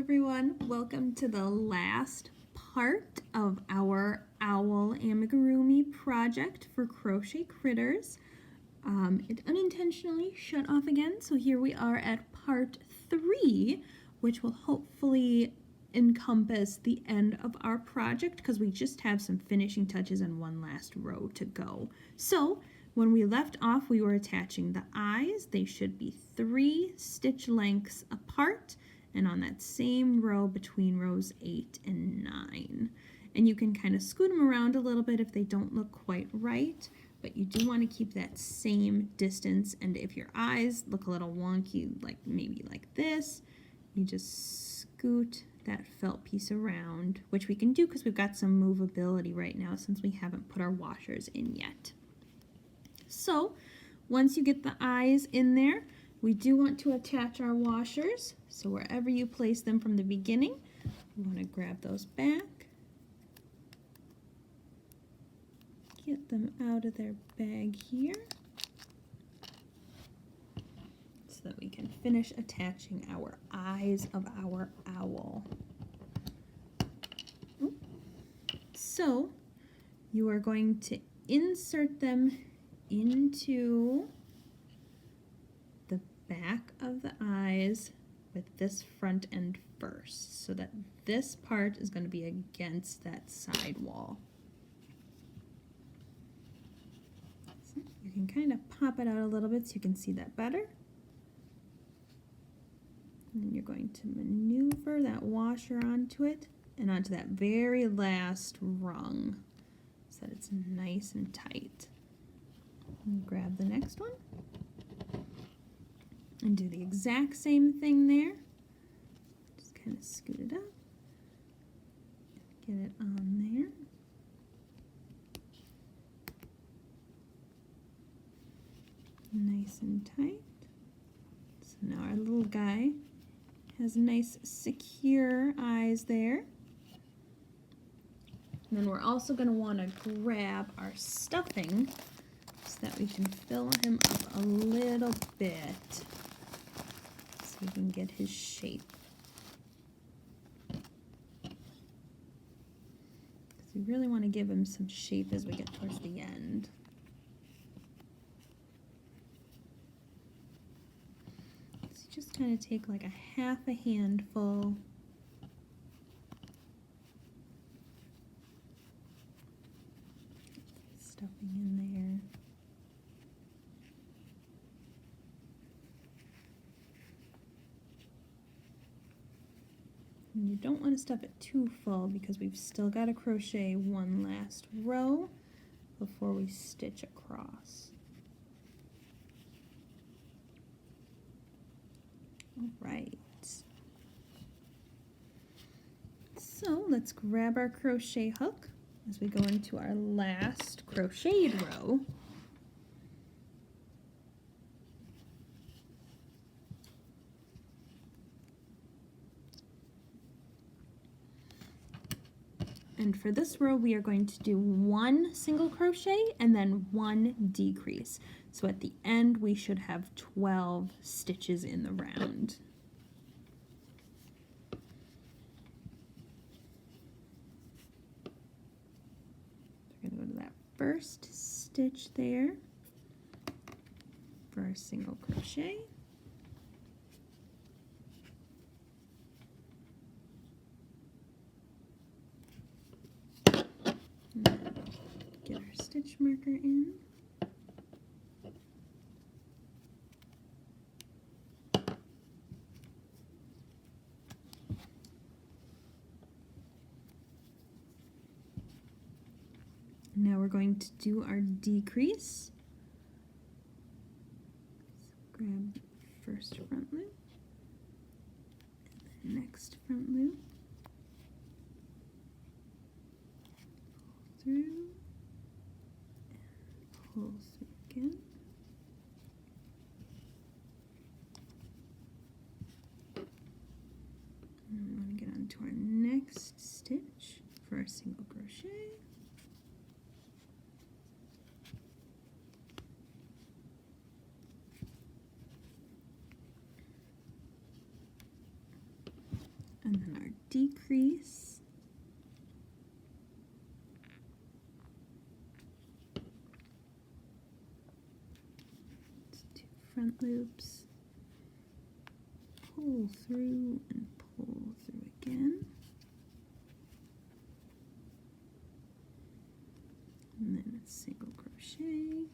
everyone, welcome to the last part of our owl amigurumi project for Crochet Critters. It unintentionally shut off again, so here we are at part 3, which will hopefully encompass the end of our project because we just have some finishing touches and one last row to go. So when we left off, we were attaching the eyes. They should be 3 stitch lengths apart and on that same row between rows 8 and 9. And you can kind of scoot them around a little bit if they don't look quite right, but you do want to keep that same distance. And if your eyes look a little wonky, like maybe like this, you just scoot that felt piece around, which we can do because we've got some movability right now since we haven't put our washers in yet. So once you get the eyes in there, we do want to attach our washers. So wherever you place them from the beginning, you want to grab those back, get them out of their bag here so that we can finish attaching our eyes of our owl. So you are going to insert them into the back of the eyes with this front end first, so that this part is going to be against that side wall. So you can kind of pop it out a little bit so you can see that better. And then you're going to maneuver that washer onto it and onto that very last rung so that it's nice and tight. And grab the next one and do the exact same thing there. Just kind of scoot it up, get it on there. Nice and tight. So now our little guy has nice secure eyes there. And then we're also going to want to grab our stuffing so that we can fill him up a little bit so we can get his shape. Because we really want to give him some shape as we get towards the end. So just kind of take like a half a handful. Stuffing in there. And you don't want to stuff it too full because we've still got to crochet one last row before we stitch across. All right. So let's grab our crochet hook as we go into our last crocheted row. And for this row, we are going to do 1 single crochet and then 1 decrease. So at the end, we should have 12 stitches in the round. We're going to go to that first stitch there for our single crochet. Get our stitch marker in. Now we're going to do our decrease. So grab the first front loop, and the next front loop, pull through, and pull through again. And we want to get onto our next stitch for our single crochet. And then our decrease. Let's do front loops. Pull through and pull through again. And then a single crochet.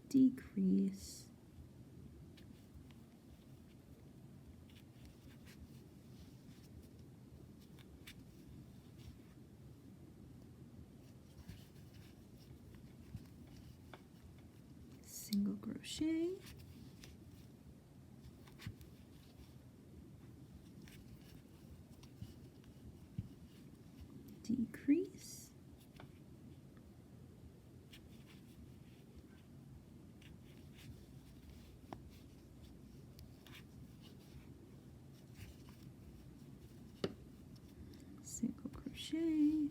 Decrease. Single crochet. Decrease. Single crochet.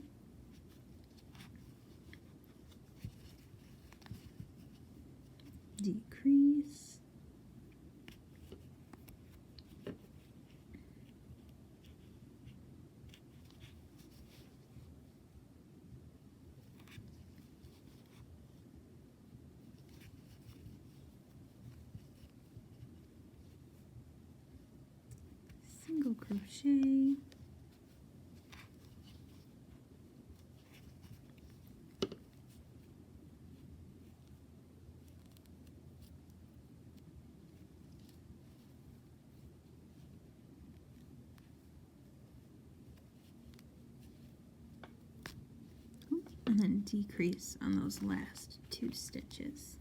Decrease. Single crochet. And then decrease on those last 2 stitches.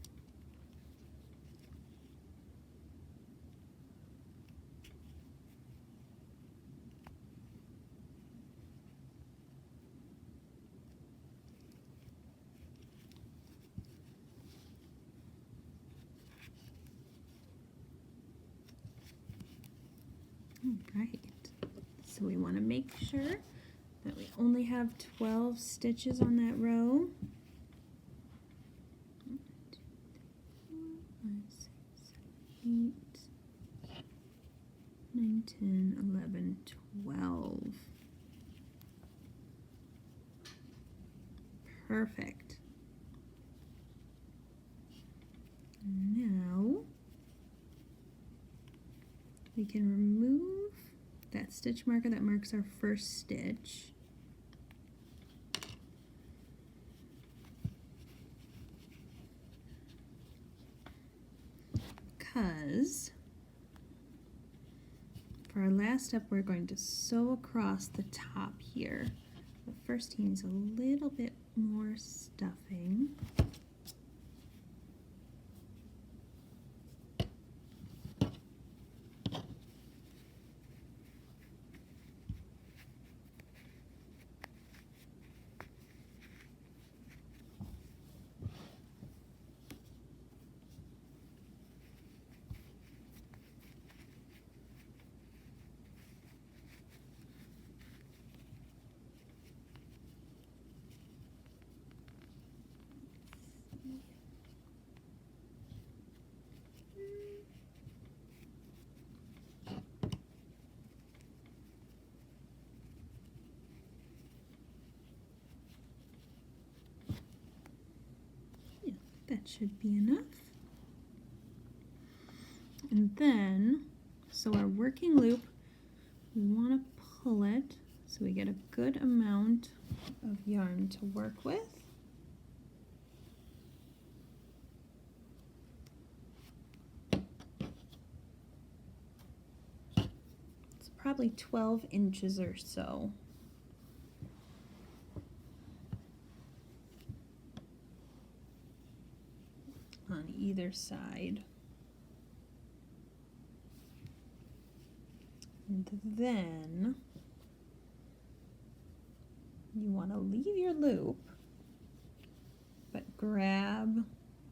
All right, so we want to make sure that we only have 12 stitches on that row. 1, 2, 3, 4, 5, 6, 7, 8, 9, 10, 11, 12. Perfect. Now we can remove that stitch marker that marks our first stitch. Because for our last step, we're going to sew across the top here. But first, he needs a little bit more stuffing. That should be enough. And then, so our working loop, we want to pull it so we get a good amount of yarn to work with. It's probably 12 inches or so. On either side. And then you want to leave your loop, but grab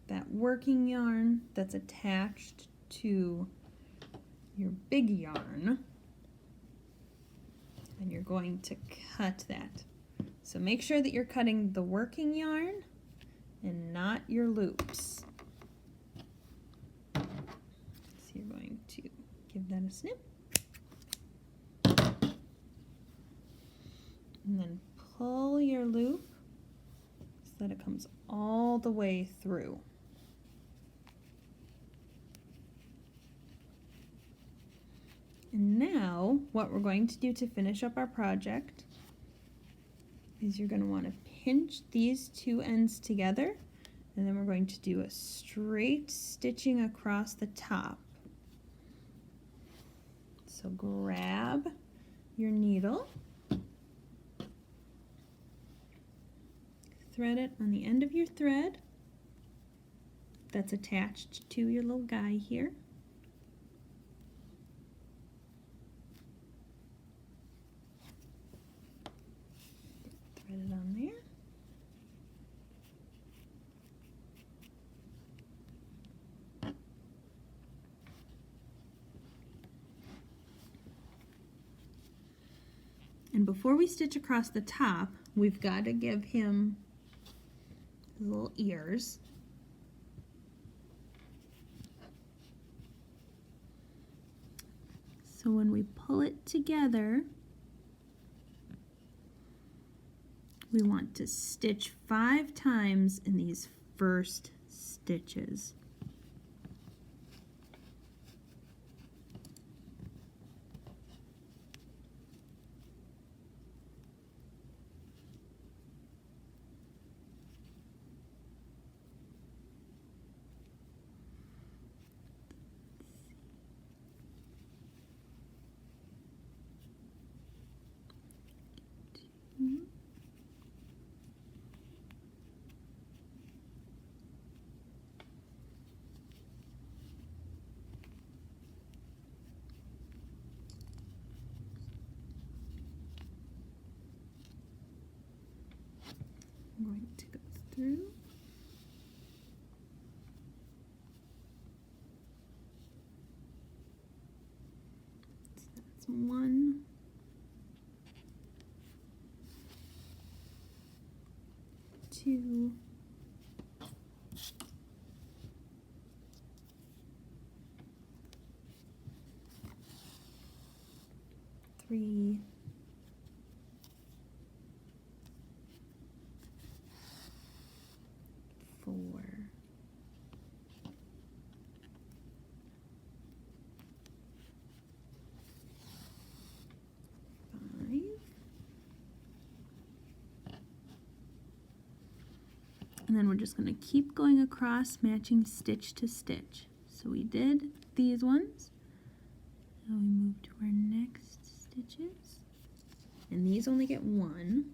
that working yarn that's attached to your big yarn, and you're going to cut that. So make sure that you're cutting the working yarn and not your loops. Give that a snip. And then pull your loop so that it comes all the way through. And now what we're going to do to finish up our project is you're going to want to pinch these two ends together, and then we're going to do a straight stitching across the top. So grab your needle, thread it on the end of your thread that's attached to your little guy here. Thread it on there. And before we stitch across the top, we've got to give him his little ears. So when we pull it together, we want to stitch 5 times in these first stitches. I'm going to go through. So that's 1, 2, 3, 4, 5, and then we're just going to keep going across, matching stitch to stitch. So we did these ones. Now we move to our next stitches, and these only get 1.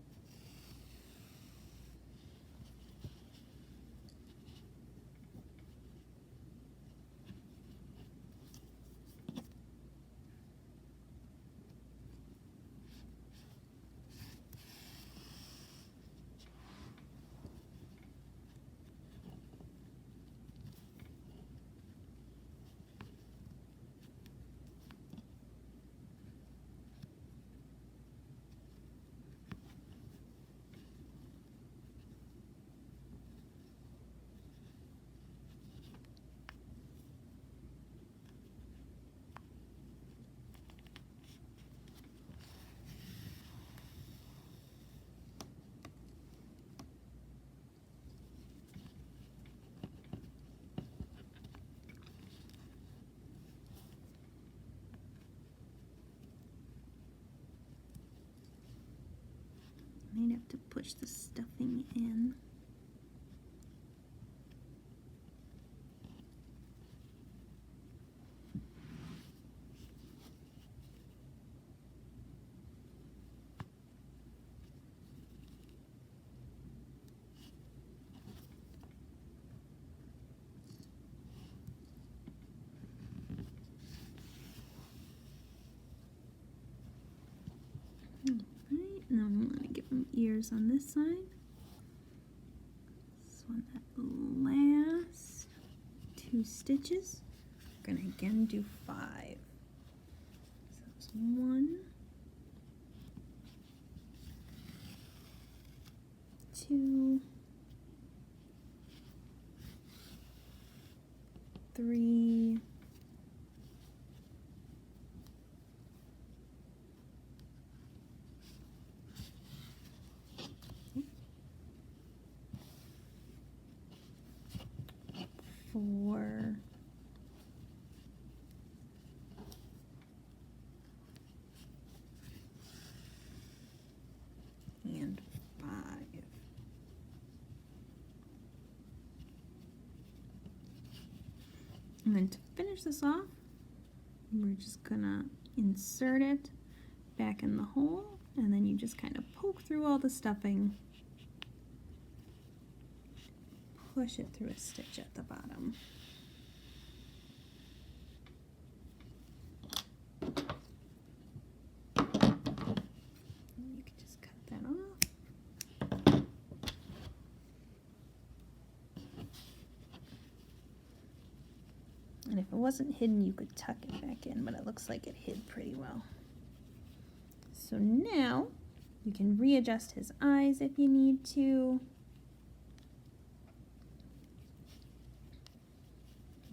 Might have to push the stuffing in. Now I'm going to give him ears on this side. So on that last 2 stitches, we're going to again do 5. So that's 1, 2, 3, 4, and 5. And then to finish this off, we're just gonna insert it back in the hole, and then you just kind of poke through all the stuffing, push it through a stitch at the bottom. You can just cut that off. And if it wasn't hidden, you could tuck it back in, but it looks like it hid pretty well. So now you can readjust his eyes if you need to.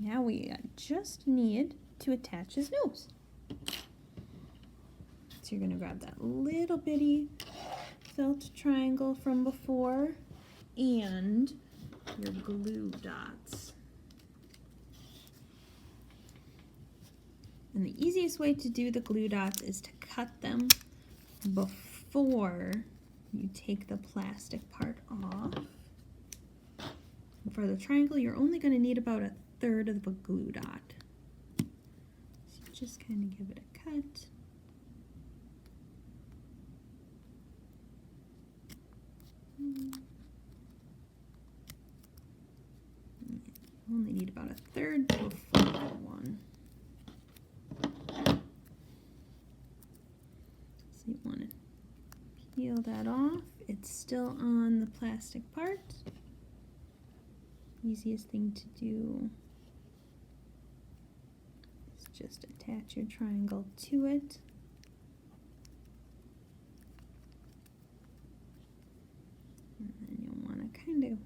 Now we just need to attach his nose. So you're going to grab that little bitty felt triangle from before and your glue dots. And the easiest way to do the glue dots is to cut them before you take the plastic part off. For the triangle, you're only going to need about 1/3 of a glue dot. So just kind of give it a cut. You only need about 1/3 to a 1/4 one. So you want to peel that off. It's still on the plastic part. Easiest thing to do is just attach your triangle to it. And then you'll want to kind of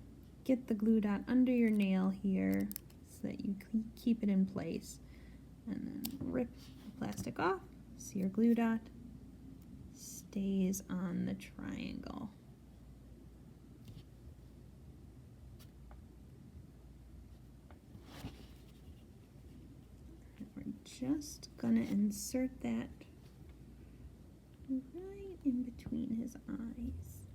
get the glue dot under your nail here so that you keep it in place. And then rip the plastic off so your glue dot stays on the triangle. Just gonna insert that right in between his eyes.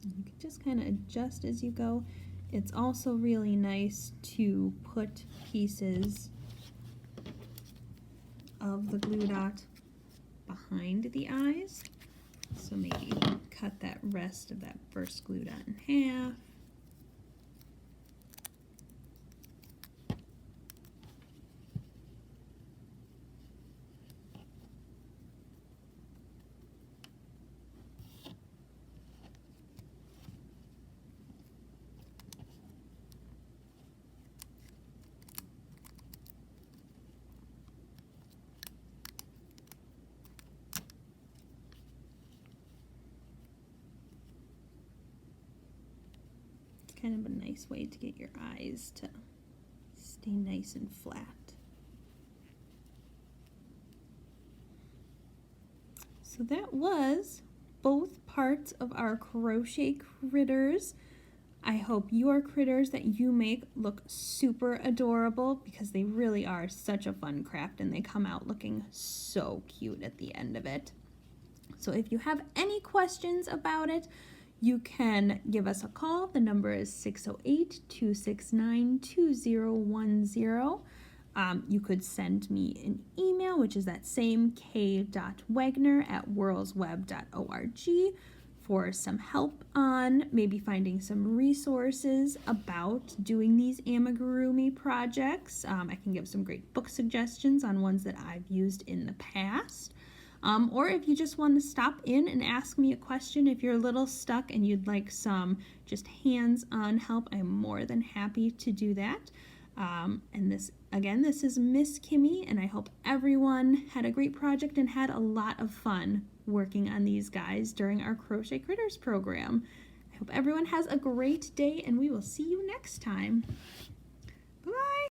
You can just kind of adjust as you go. It's also really nice to put pieces of the glue dot behind the eyes. So maybe cut that rest of that first glue dot in half. Kind of a nice way to get your eyes to stay nice and flat. So that was both parts of our crochet critters. I hope your critters that you make look super adorable because they really are such a fun craft and they come out looking so cute at the end of it. So if you have any questions about it, you can give us a call. The number is 608-269-2010. You could send me an email, which is that same k.wagner@whirlsweb.org for some help on maybe finding some resources about doing these amigurumi projects. I can give some great book suggestions on ones that I've used in the past. Or if you just want to stop in and ask me a question, if you're a little stuck and you'd like some just hands-on help, I'm more than happy to do that. And this is Miss Kimmy, and I hope everyone had a great project and had a lot of fun working on these guys during our Crochet Critters program. I hope everyone has a great day, and we will see you next time. Bye!